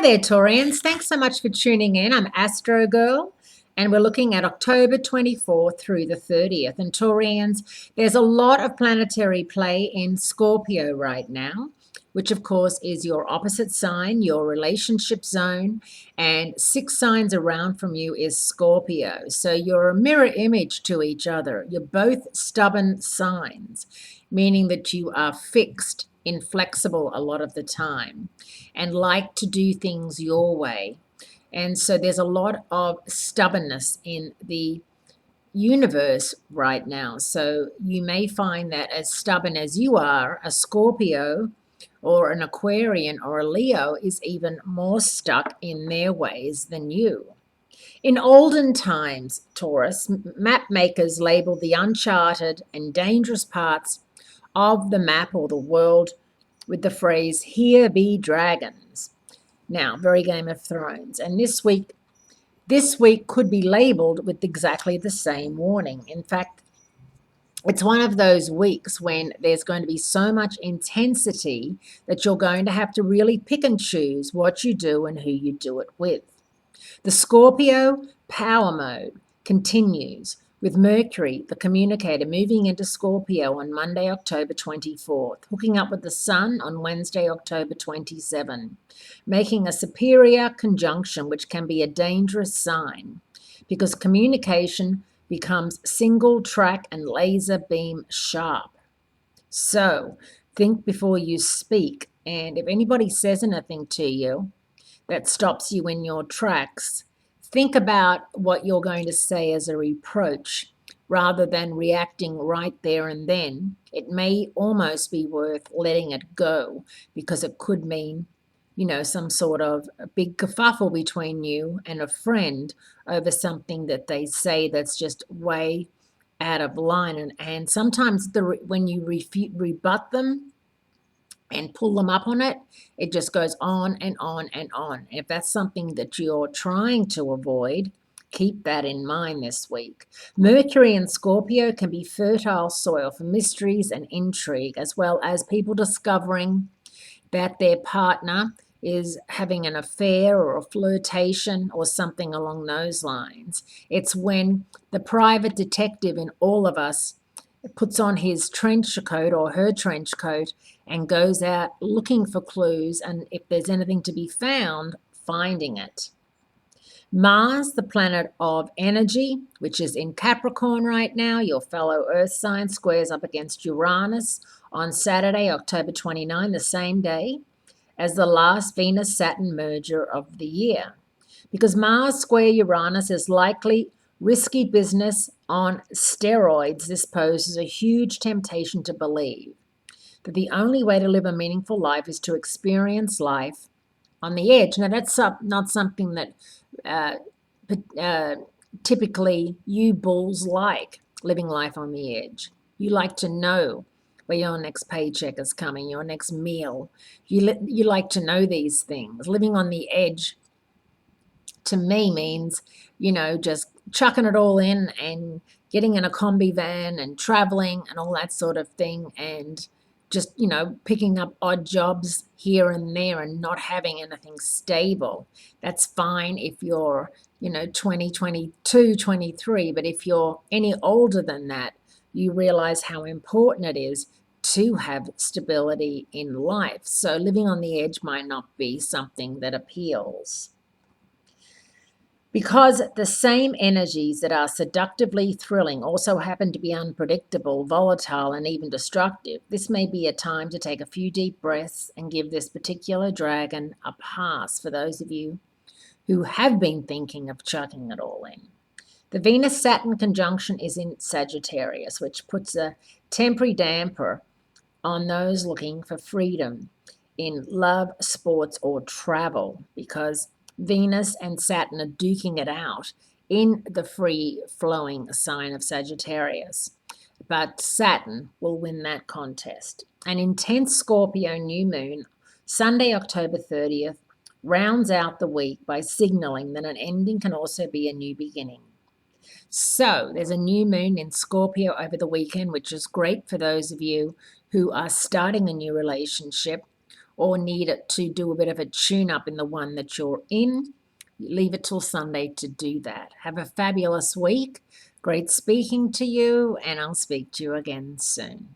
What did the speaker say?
Hi there, Taurians. Thanks so much for tuning in. I'm Astrogirl, and we're looking at October 24th through the 30th. And Taurians, there's a lot of planetary play in Scorpio right now, which of course is your opposite sign, your relationship zone, and 6 signs around from you is Scorpio. So you're a mirror image to each other. You're both stubborn signs, meaning that you are fixed, inflexible a lot of the time, and like to do things your way. And so there's a lot of stubbornness in the universe right now. So you may find that as stubborn as you are, a Scorpio or an Aquarian or a Leo is even more stuck in their ways than you. In olden times, Taurus, map makers labeled the uncharted and dangerous parts of the map or the world with the phrase, "Here be dragons." Now, very Game of Thrones. And this week could be labeled with exactly the same warning. In fact, it's one of those weeks when there's going to be so much intensity that you're going to have to really pick and choose what you do and who you do it with. The Scorpio power mode continues with Mercury, the communicator, moving into Scorpio on Monday, October 24th, hooking up with the Sun on Wednesday, October 27, making a superior conjunction, which can be a dangerous sign because communication becomes single track and laser beam sharp. So think before you speak. And if anybody says anything to you that stops you in your tracks, think about what you're going to say as a reproach rather than reacting right there and then. It may almost be worth letting it go because it could mean, some sort of a big kerfuffle between you and a friend over something that they say that's just way out of line. And sometimes when you rebut them and pull them up on it, it just goes on and on and on. If that's something that you're trying to avoid, keep that in mind this week. Mercury and Scorpio can be fertile soil for mysteries and intrigue, as well as people discovering that their partner is having an affair or a flirtation or something along those lines. It's when the private detective in all of us puts on his trench coat or her trench coat and goes out looking for clues, and if there's anything to be found, finding it. Mars, the planet of energy, which is in Capricorn right now, your fellow Earth sign, squares up against Uranus on Saturday, October 29, the same day as the last Venus-Saturn merger of the year. Because Mars square Uranus is likely risky business on steroids, this poses a huge temptation to believe that the only way to live a meaningful life is to experience life on the edge. Now, that's not something that typically you bulls like, living life on the edge. You like to know where your next paycheck is coming, your next meal. You like to know these things. Living on the edge, to me, means, just chucking it all in and getting in a combi van and traveling and all that sort of thing, and just, picking up odd jobs here and there and not having anything stable. That's fine if you're, 20, 22, 23, but if you're any older than that, you realize how important it is to have stability in life. So living on the edge might not be something that appeals. Because the same energies that are seductively thrilling also happen to be unpredictable, volatile, and even destructive, this may be a time to take a few deep breaths and give this particular dragon a pass for those of you who have been thinking of chucking it all in. The Venus-Saturn conjunction is in Sagittarius, which puts a temporary damper on those looking for freedom in love, sports, or travel, because Venus and Saturn are duking it out in the free-flowing sign of Sagittarius. But Saturn will win that contest. An intense Scorpio new moon, Sunday, October 30th, rounds out the week by signaling that an ending can also be a new beginning. So there's a new moon in Scorpio over the weekend, which is great for those of you who are starting a new relationship or need it to do a bit of a tune up in the one that you're in, leave it till Sunday to do that. Have a fabulous week. Great speaking to you, and I'll speak to you again soon.